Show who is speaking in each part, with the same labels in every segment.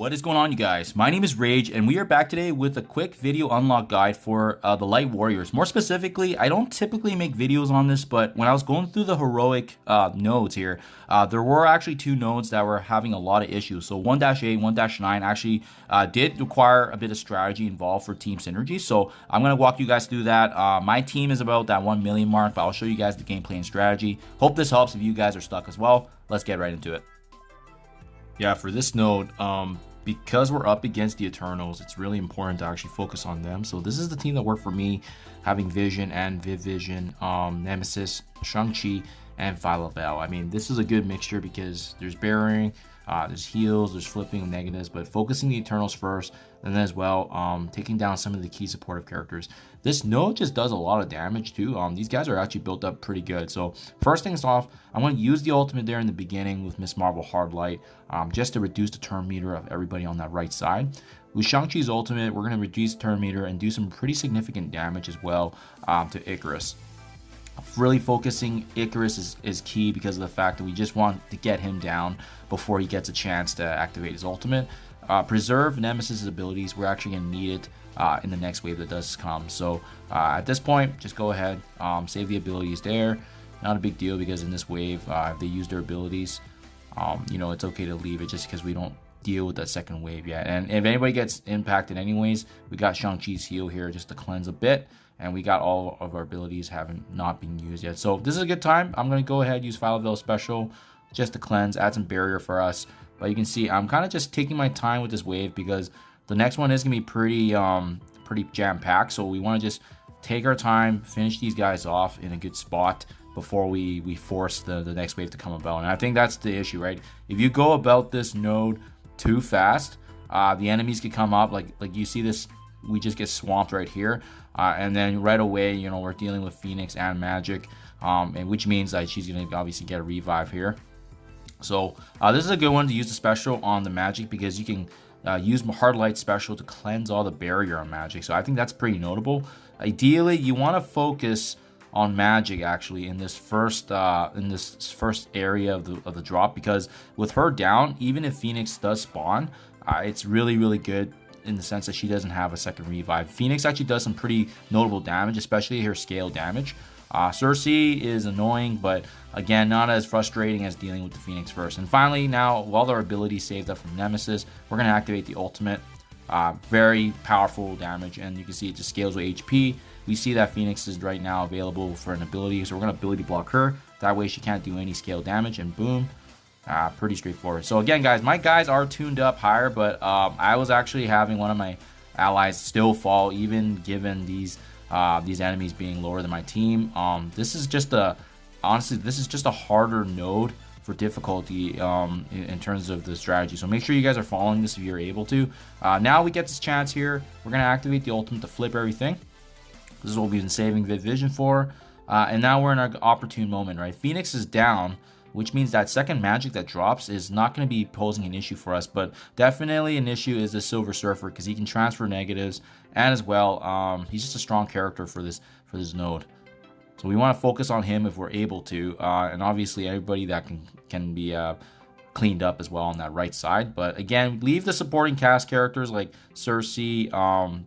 Speaker 1: What is going on, you guys? My name is Rayge, and we are back today with a quick video unlock guide for the Light Warriors. More specifically, I don't typically make videos on this, but when I was going through the heroic nodes here, there were actually two nodes that were having a lot of issues. So 1-8, 1-9 actually did require a bit of strategy involved for team synergy. So I'm going to walk you guys through that. My team is about that 1 million mark, but I'll show you guys the gameplay and strategy. Hope this helps if you guys are stuck as well. Let's get right into it. Yeah, for this node, because we're up against the Eternals, it's really important to actually focus on them. So this is the team that worked for me, having Vision and Vision, Nemesis, Shang-Chi, and Freetoplay. I mean, this is a good mixture because there's burying, there's heals, there's flipping negatives, but focusing the Eternals first, and then as well, taking down some of the key supportive characters. This node just does a lot of damage too. These guys are actually built up pretty good. So first things off, I'm going to use the ultimate there in the beginning with Miss Marvel Hard Light, just to reduce the turn meter of everybody on that right side. With Shang-Chi's ultimate, we're going to reduce the turn meter and do some pretty significant damage as well to Icarus. Really focusing Icarus is key because of the fact that we just want to get him down before he gets a chance to activate his ultimate. Preserve Nemesis's abilities. We're actually going to need it in the next wave that does come. So at this point, just go ahead, save the abilities there. Not a big deal because in this wave, if they use their abilities, you know, it's okay to leave it just because we don't deal with that second wave yet. And if anybody gets impacted anyways, we got Shang-Chi's heal here just to cleanse a bit. And we got all of our abilities not been used yet. So this is a good time. I'm going to go ahead, use Freetoplay special just to cleanse, add some barrier for us. But you can see I'm kind of just taking my time with this wave because the next one is going to be pretty jam-packed. So we want to just take our time, finish these guys off in a good spot before we force the next wave to come about. And I think that's the issue, right? If you go about this node too fast, the enemies could come up. Like you see this, we just get swamped right here. And then right away, you know, we're dealing with Phoenix and Magic, and which means that she's going to obviously get a revive here. So this is a good one to use the special on the Magic because you can use Hard Light special to cleanse all the barrier on Magic. So I think that's pretty notable. Ideally, you want to focus on Magic actually in this first area of the drop, because with her down, even if Phoenix does spawn, it's really good in the sense that she doesn't have a second revive. Phoenix actually does some pretty notable damage, especially her scale damage. Cersei is annoying, but again, not as frustrating as dealing with the Phoenix first. And finally, now, while our ability saved up from Nemesis, we're going to activate the ultimate. Very powerful damage, and you can see it just scales with HP. We see that Phoenix is right now available for an ability, so we're going to ability block her. That way she can't do any scale damage, and boom. Pretty straightforward. So again, guys, my guys are tuned up higher, but I was actually having one of my allies still fall, even given these enemies being lower than my team. This is just honestly, this is just a harder node for difficulty in terms of the strategy. So make sure you guys are following this if you're able to. Now we get this chance here. We're gonna activate the ultimate to flip everything. This is what we've been saving Vision for, and now we're in our opportune moment, right? Phoenix is down, which means that second Magic that drops is not going to be posing an issue for us, but definitely an issue is the Silver Surfer because he can transfer negatives, and as well, he's just a strong character for this node. So we want to focus on him if we're able to, and obviously everybody that can be cleaned up as well on that right side. But again, leave the supporting cast characters like Cersei,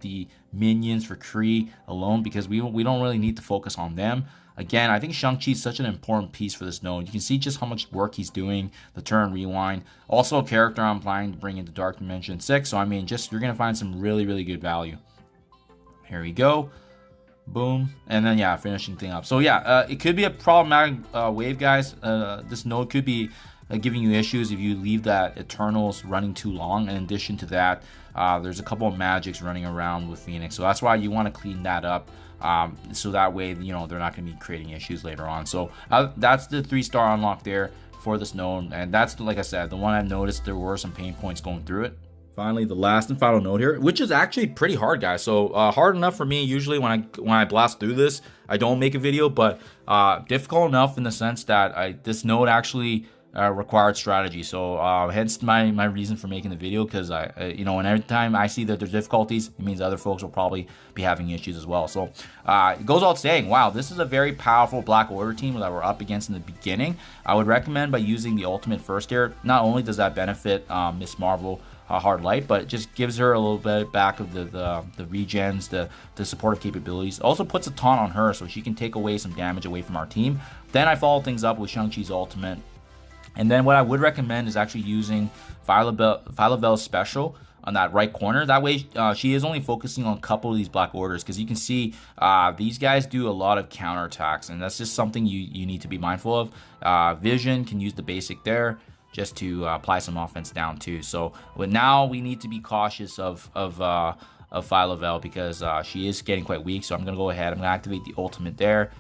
Speaker 1: the minions for Kree alone because we don't really need to focus on them. Again, I think Shang-Chi is such an important piece for this node. You can see just how much work he's doing, the turn rewind. Also a character I'm planning to bring into Dark Dimension 6. So I mean, you're going to find some really good value. Here we go. Boom. And then yeah, finishing thing up. So yeah, it could be a problematic wave, guys. This node could be giving you issues if you leave that Eternals running too long. In addition to that, there's a couple of Magics running around with Phoenix. So that's why you want to clean that up. So that way, you know, they're not going to be creating issues later on. So that's the 3-star unlock there for this node. And that's, like I said, the one I've noticed there were some pain points going through it. Finally, the last and final node here, which is actually pretty hard, guys. So hard enough for me. Usually when I blast through this, I don't make a video, but difficult enough in the sense that this node actually required strategy. So hence my reason for making the video, because you know, and every time I see that there's difficulties, it means other folks will probably be having issues as well. So it goes without saying, wow, this is a very powerful Black Order team that we're up against in the beginning. I would recommend by using the ultimate first here. Not only does that benefit Miss Marvel hard light, but it just gives her a little bit back of the regens, the supportive capabilities. Also puts a taunt on her so she can take away some damage away from our team. Then I follow things up with Shang-Chi's ultimate. And then what I would recommend is actually using Phyla-Vel's special on that right corner. That way she is only focusing on a couple of these Black Orders, because you can see these guys do a lot of counterattacks, and that's just something you need to be mindful of. Vision can use the basic there just to apply some offense down too. So but now we need to be cautious of Phyla-Vel, because she is getting quite weak. So I'm going to go ahead. I'm going to activate the ultimate there.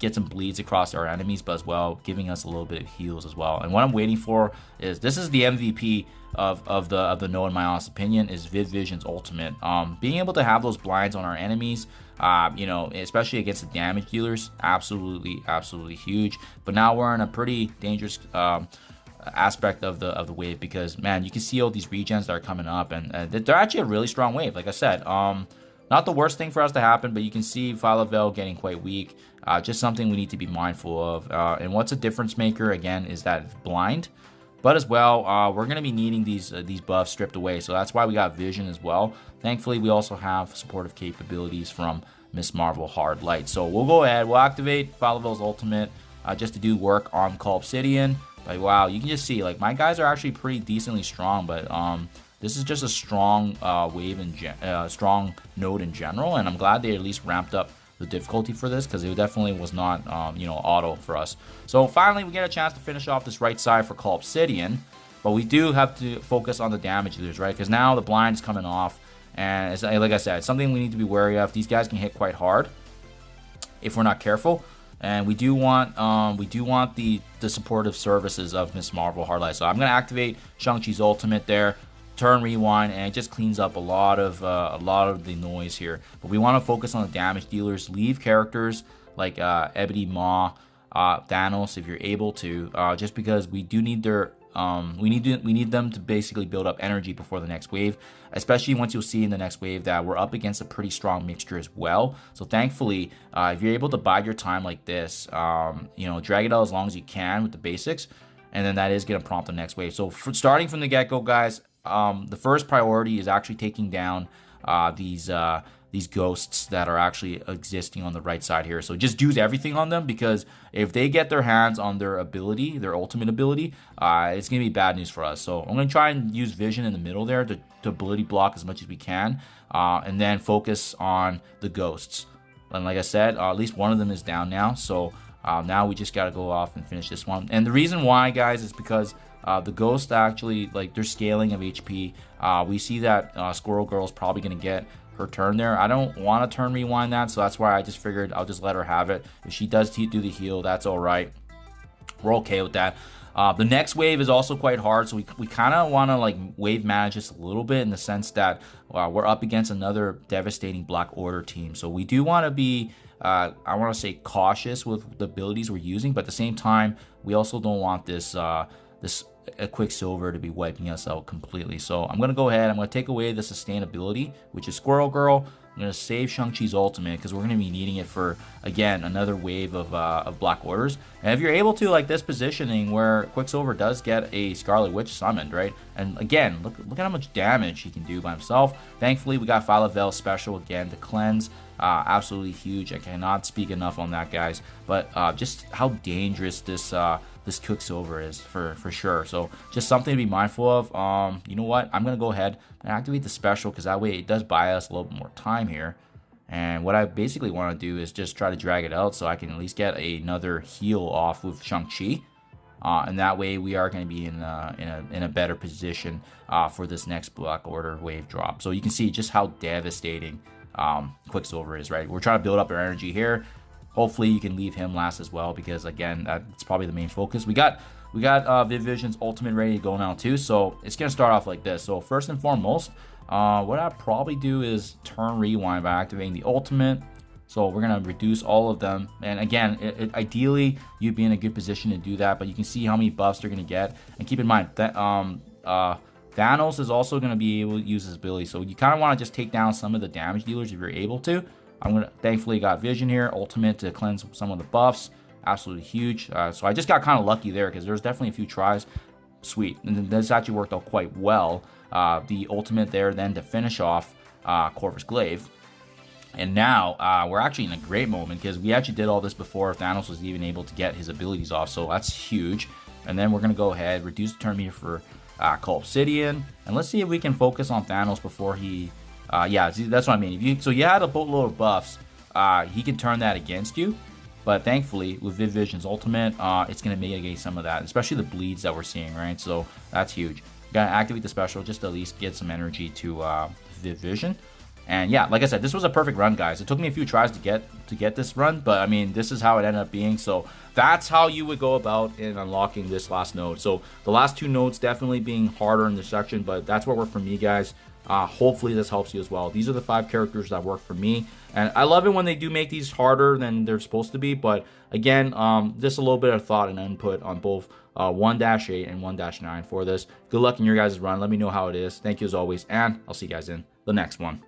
Speaker 1: Get some bleeds across our enemies, but as well giving us a little bit of heals as well. And what I'm waiting for is, this is the MVP of the node, in my honest opinion, is Vision's ultimate. Being able to have those blinds on our enemies, you know, especially against the damage dealers, absolutely huge. But now we're in a pretty dangerous aspect of the wave, because man, you can see all these regens that are coming up, and they're actually a really strong wave. Like I said, not the worst thing for us to happen, but you can see Phyla-Vel getting quite weak. Just something we need to be mindful of. And what's a difference maker again is that it's blind, but as well we're going to be needing these buffs stripped away, so that's why we got Vision as well. Thankfully we also have supportive capabilities from Miss Marvel Hard Light. So we'll go ahead, we'll activate Phyla-Vel's ultimate just to do work on Call Obsidian. But wow, you can just see like my guys are actually pretty decently strong, but this is just a strong wave and strong node in general, and I'm glad they at least ramped up the difficulty for this, because it definitely was not you know, auto for us. So finally we get a chance to finish off this right side for Call Obsidian, but we do have to focus on the damage dealers, right? Because now the blind is coming off, and it's, like I said, it's something we need to be wary of. These guys can hit quite hard if we're not careful, and we do want the supportive services of Miss Marvel Hard Light. So I'm going to activate Shang-Chi's ultimate there, turn rewind, and it just cleans up a lot of the noise here. But we want to focus on the damage dealers. Leave characters like Ebony Maw, Thanos if you're able to, just because we do need their we need them to basically build up energy before the next wave, especially once you'll see in the next wave that we're up against a pretty strong mixture as well. So thankfully, if you're able to bide your time like this, you know, drag it out as long as you can with the basics, and then that is going to prompt the next wave. So starting from the get-go, guys, the first priority is actually taking down these ghosts that are actually existing on the right side here. So just use everything on them, because if they get their hands on their ability, their ultimate ability, it's gonna be bad news for us. So I'm gonna try and use Vision in the middle there to ability block as much as we can, and then focus on the ghosts. And like I said, at least one of them is down now. So now we just gotta go off and finish this one. And the reason why, guys, is because the ghost actually, like, their scaling of HP, we see that Squirrel Girl is probably going to get her turn there. I don't want to turn rewind that, so that's why I just figured I'll just let her have it. If she does do the heal, that's all right. We're okay with that. The next wave is also quite hard, so we kind of want to like wave manage this a little bit, in the sense that we're up against another devastating Black Order team. So we do want to be I want to say cautious with the abilities we're using, but at the same time we also don't want this a Quicksilver to be wiping us out completely. So I'm going to go ahead, I'm going to take away the sustainability, which is Squirrel Girl. I'm going to save Shang-Chi's ultimate, because we're going to be needing it for, again, another wave of Black Orders. And if you're able to, like this positioning where Quicksilver does get a Scarlet Witch summoned, right? And again, look at how much damage he can do by himself. Thankfully, we got Phyla-Vel special again to cleanse. Absolutely huge. I cannot speak enough on that, guys. But just how dangerous this Quicksilver is for sure. So just something to be mindful of. You know what? I'm gonna go ahead and activate the special, because that way it does buy us a little bit more time here. And what I basically want to do is just try to drag it out, so I can at least get another heal off with Shang-Chi. And that way we are going to be in a better position for this next Black Order wave drop. So you can see just how devastating Quicksilver is, right? We're trying to build up our energy here. Hopefully you can leave him last as well, because again, that's probably the main focus. We got Vision's ultimate ready to go now too, so it's gonna start off like this. So first and foremost, what I'd probably do is turn rewind by activating the ultimate. So we're gonna reduce all of them, and again, ideally you'd be in a good position to do that, but you can see how many buffs they're gonna get. And keep in mind that Thanos is also gonna be able to use his ability, so you kind of want to just take down some of the damage dealers if you're able to. Thankfully got Vision here, ultimate to cleanse some of the buffs. Absolutely huge. So I just got kind of lucky there, because there's definitely a few tries. Sweet. And this actually worked out quite well. the ultimate there then to finish off Corvus Glaive. And now we're actually in a great moment because we actually did all this before Thanos was even able to get his abilities off, so that's huge. And then we're going to go ahead, reduce the turn meter for Call Obsidian, and let's see if we can focus on Thanos before he... yeah, see, that's what I mean. So you had a boatload of buffs, he can turn that against you. But thankfully, with Viv Vision's ultimate, it's going to mitigate some of that, especially the bleeds that we're seeing, right? So that's huge. Got to activate the special just to at least get some energy to Viv Vision. And yeah, like I said, this was a perfect run, guys. It took me a few tries to get this run, but I mean, this is how it ended up being. So that's how you would go about in unlocking this last node. So the last 2 nodes definitely being harder in this section, but that's what worked for me, guys. Hopefully this helps you as well. These are the 5 characters that work for me, and I love it when they do make these harder than they're supposed to be. But again, just a little bit of thought and input on both 1-8 and 1-9 for this. Good luck in your guys' run. Let me know how it is. Thank you as always, and I'll see you guys in the next one.